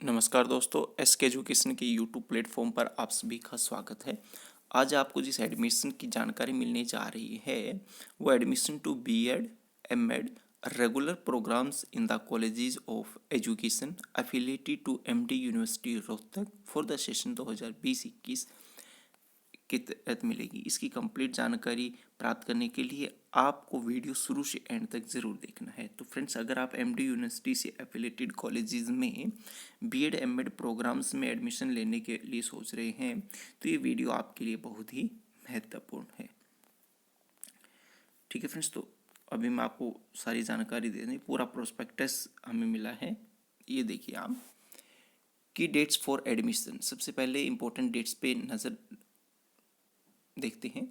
नमस्कार दोस्तों, SK education के यूट्यूब प्लेटफॉर्म पर आप सभी का स्वागत है। आज आपको जिस एडमिशन की जानकारी मिलने जा रही है वो admission to BEd, MEd regular programmes in the colleges of education affiliated to MD university Rohtak for the session 2020-21 के तहत मिलेगी। इसकी कंप्लीट जानकारी प्राप्त करने के लिए आपको वीडियो शुरू से एंड तक ज़रूर देखना है। तो फ्रेंड्स, अगर आप एमडी यूनिवर्सिटी से एफिलेटेड कॉलेजेस में बीएड एमएड प्रोग्राम्स में एडमिशन लेने के लिए सोच रहे हैं तो ये वीडियो आपके लिए बहुत ही महत्वपूर्ण है। ठीक है फ्रेंड्स, तो अभी मैं आपको सारी जानकारी दे दूँ। पूरा प्रोस्पेक्टस हमें मिला है, ये देखिए आप। की डेट्स फॉर एडमिशन, सबसे पहले इंपॉर्टेंट डेट्स पे नज़र देखते हैं।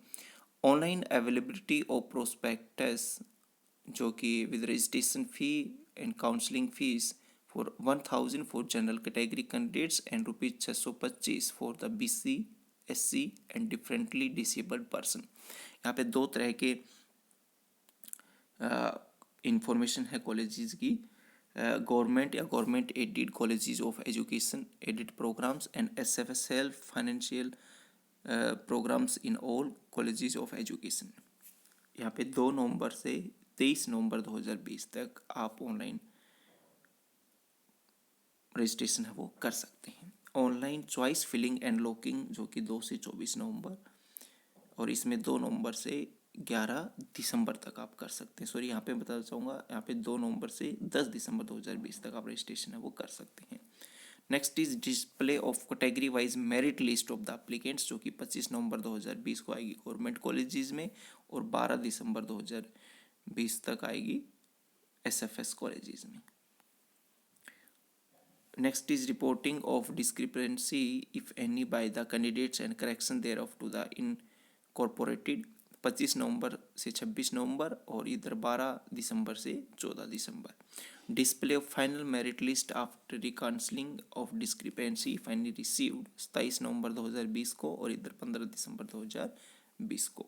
ऑनलाइन अवेलेबिलिटी ऑफ प्रोस्पेक्टस, जो कि with registration fee and counselling fees for 1000 for general category candidates and rupees 625 for the BC, SC and differently disabled person. यहाँ पे दो तरह के इंफॉर्मेशन है कॉलेजेस की। गवर्नमेंट या government aided colleges of education aided programs and SFSL financial programs in all colleges of education. यहाँ पे 2 नवंबर से 23 नवंबर 2020 तक आप ऑनलाइन रजिस्ट्रेशन है वो कर सकते हैं। Online choice filling and locking, जो कि 2 से 24 नवंबर, और इसमें 2 नवंबर से 11 दिसंबर तक आप कर सकते हैं। सॉरी, यहाँ पे बताना चाहूँगा, यहाँ पे 2 नवंबर से 10 दिसंबर 2020 तक आप रजिस्ट्रेशन है वो कर सकते हैं। Next is display of category wise merit list of the applicants, जो कि 25 नवंबर 2020 को आएगी गवर्नमेंट कॉलेजेस में और 12 दिसंबर 2020 तक आएगी एसएफएस कॉलेजेस में। Next is reporting of discrepancy if any by the candidates and correction thereof to the incorporated, 25 नवंबर से 26 नवंबर और इधर 12 दिसंबर से 14 दिसंबर। Display of final merit list after recounselling of discrepancy finally received, 27 नवंबर 2020 को और इधर 15 दिसंबर 2020 को।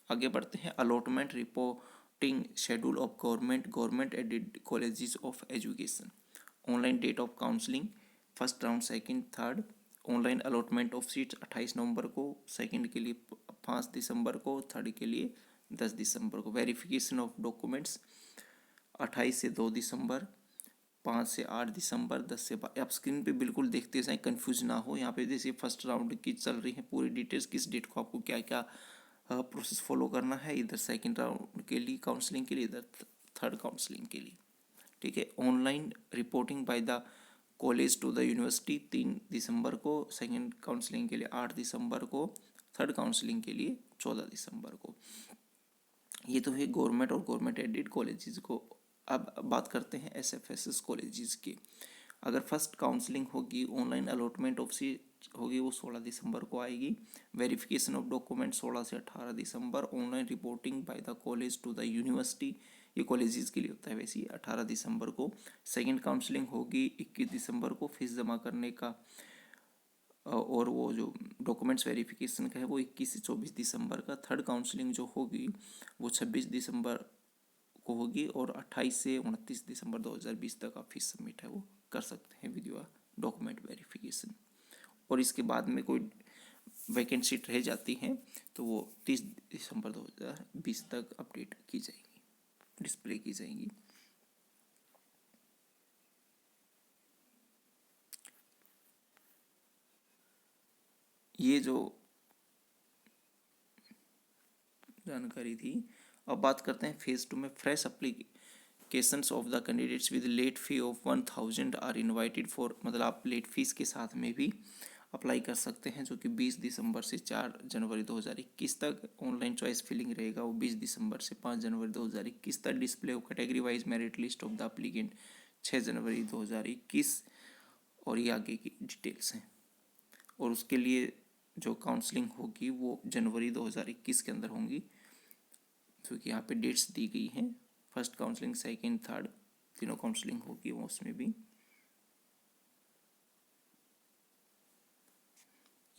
आगे बढ़ते हैं। Allotment reporting schedule of government aided colleges of education. Online date of counselling, first round, second, third. Online allotment of seats 28 नवंबर को, सेकंड के लिए 5 दिसंबर को, थर्ड के लिए 10 दिसंबर को। वेरिफिकेशन ऑफ डॉक्यूमेंट्स 28 से 2 दिसंबर, 5 से 8 दिसंबर, 10 से 12। आप स्क्रीन पे बिल्कुल देखते जाएं, कंफ्यूज ना हो। यहाँ पे जैसे फर्स्ट राउंड की चल रही है पूरी डिटेल्स, किस डेट को आपको क्या क्या प्रोसेस फॉलो करना है, इधर सेकंड राउंड के लिए काउंसलिंग के लिए, इधर थर्ड काउंसलिंग के लिए। ठीक है। Online reporting by the college to the university 3 दिसंबर को, सेकंड काउंसलिंग के लिए 8 दिसंबर को, थर्ड काउंसलिंग के लिए 14 दिसंबर को। ये तो है गवर्नमेंट और गवर्नमेंट एडेड कॉलेजेस को। अब बात करते हैं एसएफएसएस कॉलेजेस की। अगर फर्स्ट काउंसलिंग होगी, ऑनलाइन अलॉटमेंट ऑफ सीट होगी, वो 16 दिसंबर को आएगी। वेरिफिकेशन ऑफ डॉक्यूमेंट 16 से 18 दिसंबर। Online reporting by the college to the university, ये कॉलेजेस के लिए होता है वैसे ही, 18 दिसंबर को। सेकंड काउंसलिंग होगी 21 दिसंबर को, फीस जमा करने का और वो जो डॉक्यूमेंट्स वेरिफिकेशन का है वो 21 से 24 दिसंबर का। थर्ड काउंसलिंग जो होगी वो 26 दिसंबर को होगी और 28 से 29 दिसंबर 2020 तक आप फीस सबमिट है वो कर सकते हैं विद योर डॉक्यूमेंट वेरिफिकेशन। और इसके बाद में कोई वैकेंट सीट रह जाती है तो वो 30 दिसंबर 2020 तक अपडेट की जाएगी, डिस्प्ले की जाएगी। ये जो जानकारी थी। अब बात करते हैं फेज 2 में। Fresh applications of the candidates with late fee of 1000 are invited for, मतलब आप लेट फीस के साथ में भी अप्लाई कर सकते हैं, जो कि 20 दिसंबर से 4 जनवरी 2021 तक। ऑनलाइन चॉइस फिलिंग रहेगा वो 20 दिसंबर से 5 जनवरी 2021 तक। Display of category wise merit list of the applicant 6 जनवरी 2021, और ये आगे की डिटेल्स हैं। और उसके लिए जो काउंसलिंग होगी वो जनवरी 2021 के अंदर होंगी, क्योंकि यहाँ पे डेट्स दी गई हैं। फर्स्ट काउंसलिंग, सेकंड, थर्ड, तीनों काउंसलिंग होगी वो उसमें भी।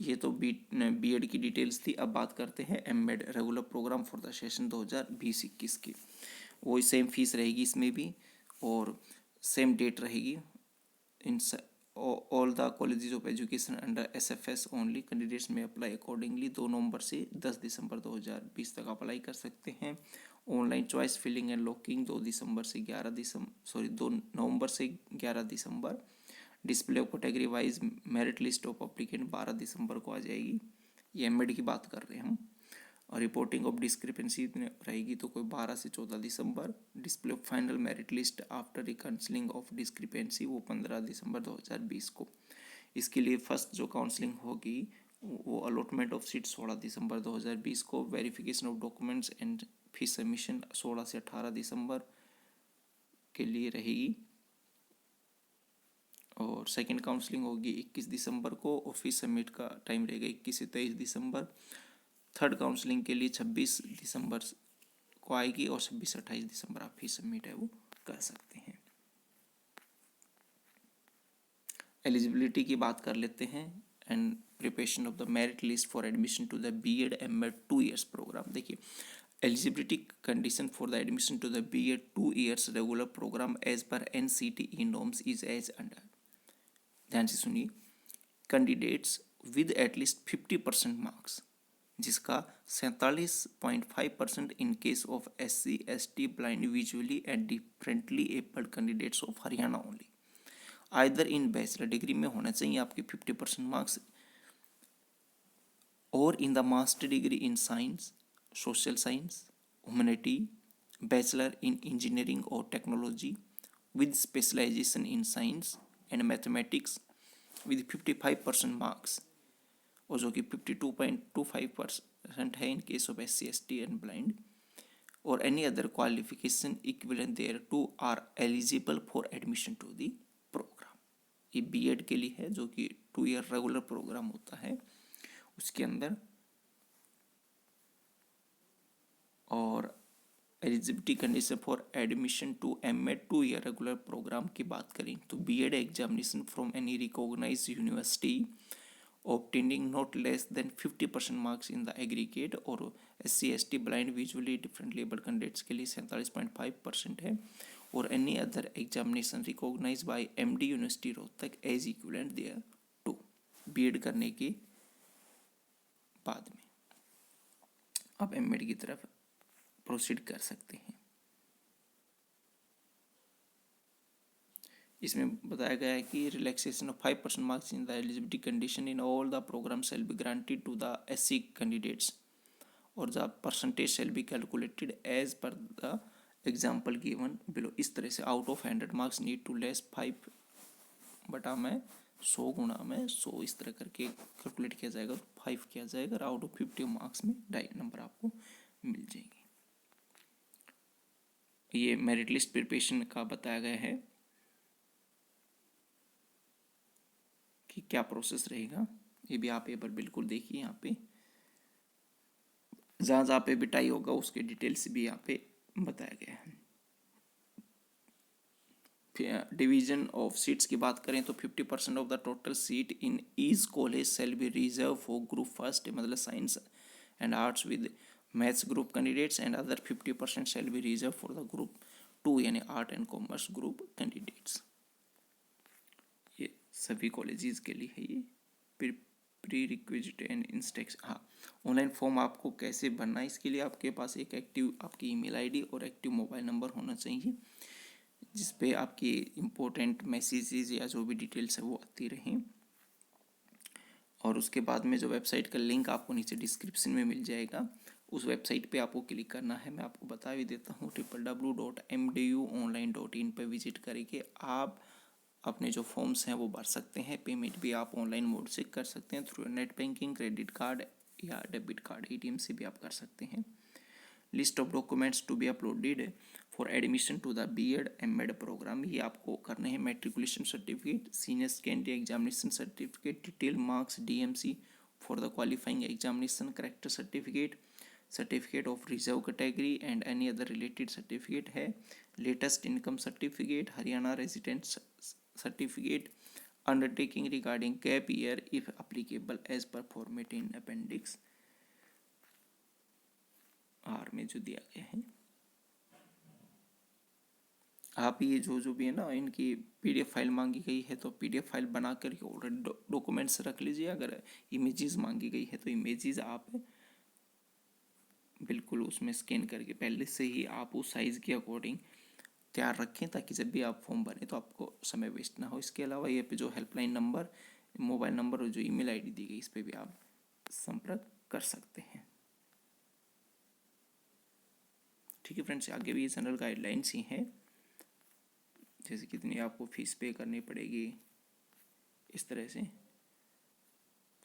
ये तो बीएड की डिटेल्स थी। अब बात करते हैं MEd regular programme for the session 2020-21 की। वही सेम फीस रहेगी इसमें भी और सेम डेट रहेगी in all the colleges of education under SFS only candidates में अप्लाई अकॉर्डिंगली 2 नवंबर से 10 दिसंबर 2020 तक अप्लाई कर सकते हैं। Online choice filling and locking 2 नवंबर से 11 दिसंबर। Display of category wise merit list of applicant 12 दिसंबर को आ जाएगी। ये एमएड की बात कर रहे हैं हम। और रिपोर्टिंग ऑफ डिस्क्रिपेंसी रहेगी तो कोई 12 से 14 दिसंबर। Display of final merit list after recounselling of discrepancy वो 15 दिसंबर 2020 को। इसके लिए फर्स्ट जो काउंसलिंग होगी वो अलॉटमेंट ऑफ सीट 16 दिसंबर 2020 को। Verification of documents and fees submission 16 से 18 दिसंबर के लिए रहेगी। और सेकेंड काउंसलिंग होगी 21 दिसंबर को और फीस सबमिट का टाइम रहेगा 21 से 23 दिसंबर। थर्ड काउंसलिंग के लिए 26 दिसंबर को आएगी और 26 से 28 दिसंबर आप फीस सबमिट है वो कर सकते हैं। एलिजिबिलिटी की बात कर लेते हैं। And preparation of the merit list for admission to the BEd MAd 2 years program. देखिए eligibility condition for the admission to the BEd 2 years regular program as per NCTE norms is as under. ध्यान से सुनिए, candidates with at least 50% marks जिसका 47.5% in case of SC ST blind visually and differently abled candidates of Haryana only. Either in bachelor degree में होना चाहिए आपके 50% marks और in the master degree in science, social science, humanity, bachelor in engineering और technology with specialization in science and mathematics with 55% marks और जो कि 52.25% है in case of SC ST and blind और any other qualification equivalent there to are eligible for admission to the programme. ये BEd के लिए है जो कि 2 year रेगुलर प्रोग्राम होता है उसके अंदर। और eligibility condition for admission to MAd 2 year regular programme की बात करें तो BEd examination from any recognised university obtaining not less than 50% marks in the aggregate और SC ST blind visually differently able candidates के लिए 47.5% है और any other examination recognized by MD university Rohtak as equivalent there to BEd करने के बाद में आप MAd की तरफ प्रोसीड कर सकते हैं। इसमें बताया गया है कि relaxation of 5% marks in the eligibility condition in all the program shall be granted to the SC candidates और the percentage shall be calculated as per the example given below. इस तरह से out of 100 marks need to less 5/100 गुणा में 100 इस तरह करके calculate किया जाएगा, 5 किया जाएगा और आउट ऑफ 50 मार्क्स में 2.5 नंबर आपको मिल जाएंगे। ये मेरिट लिस्ट प्रिपरेशन का बताया गया है कि क्या प्रोसेस रहेगा। ये भी आप पेपर बिल्कुल देखिए, यहाँ पे जहाँ पे बिटाई होगा उसके डिटेल्स भी यहाँ पे बताया गया है। डिवीजन ऑफ सीट्स की बात करें तो 50% of the total seat in each college shall be reserve for group first मतलब science and arts with maths group candidates and other 50% shall be reserve for the group 2 यानी art and commerce group candidates. ये सभी colleges के लिए है ये prerequisite and instruction. हाँ, online form आपको कैसे भरना है इसके लिए आपके पास एक एक्टिव आपकी ईमेल आईडी और एक्टिव मोबाइल नंबर होना चाहिए जिस पे आपकी इम्पोर्टेंट मैसेजेस या जो भी डिटेल्स है वो आती रहें। और उसके बाद में जो वेबसाइट का लिंक आपको नीचे डिस्क्रिप्शन में मिल जाएगा उस वेबसाइट पे आपको क्लिक करना है। मैं आपको बता भी देता हूँ www.mduonline.in पर विजिट करके आप अपने जो फॉर्म्स हैं वो भर सकते हैं। पेमेंट भी आप ऑनलाइन मोड से कर सकते हैं through net banking, credit card या डेबिट कार्ड, ATM से भी आप कर सकते हैं। List of documents to be uploaded for admission to the BEd MAd program, ये आपको करने हैं। Matriculation certificate, senior secondary examination certificate, detail marks DMC for the qualifying examination, character certificate, certificate of reserve category and any other related certificate है। Latest income certificate, Haryana resident certificate, undertaking regarding gap year if applicable as per format in appendix R में जो दिया गया है। आप ये जो भी है ना, इनकी पीडीएफ फाइल मांगी गई है तो पीडीएफ फाइल बना कर ऑलरेडी डॉक्यूमेंट्स रख लीजिए। अगर इमेजेस मांगी गई है तो इमेजेस आप बिल्कुल उसमें स्कैन करके पहले से ही आप उस साइज़ के अकॉर्डिंग तैयार रखें, ताकि जब भी आप फॉर्म भरें तो आपको समय वेस्ट ना हो। इसके अलावा ये पे जो हेल्पलाइन नंबर, मोबाइल नंबर और जो ईमेल आईडी दी गई, इस पे भी आप संपर्क कर सकते हैं। ठीक है फ्रेंड्स, आगे भी ये जनरल गाइडलाइंस ही हैं, जैसे कितनी आपको फीस पे करनी पड़ेगी, इस तरह से।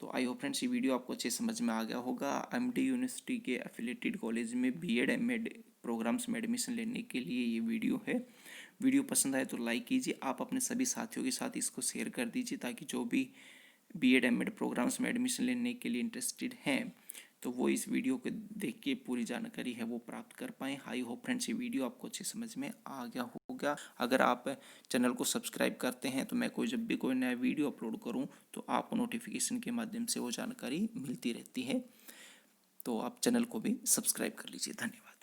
तो आई होप फ्रेंड्स ये वीडियो आपको अच्छे समझ में आ गया होगा। एमडी यूनिवर्सिटी के एफिलेटेड कॉलेज में बीएड एमएड प्रोग्राम्स में एडमिशन लेने के लिए ये वीडियो है। वीडियो पसंद आए तो लाइक कीजिए, आप अपने सभी साथियों के साथ इसको शेयर कर दीजिए, ताकि जो भी बीएड एमएड प्रोग्राम्स में एडमिशन लेने के लिए इंटरेस्टेड हैं तो वो इस वीडियो को देख के पूरी जानकारी है वो प्राप्त कर पाएँ। आई होप फ्रेंड्स ये वीडियो आपको अच्छे समझ में आ गया होगा। अगर आप चैनल को सब्सक्राइब करते हैं तो मैं जब भी कोई नया वीडियो अपलोड करूं तो आपको नोटिफिकेशन के माध्यम से वो जानकारी मिलती रहती है। तो आप चैनल को भी सब्सक्राइब कर लीजिए। धन्यवाद।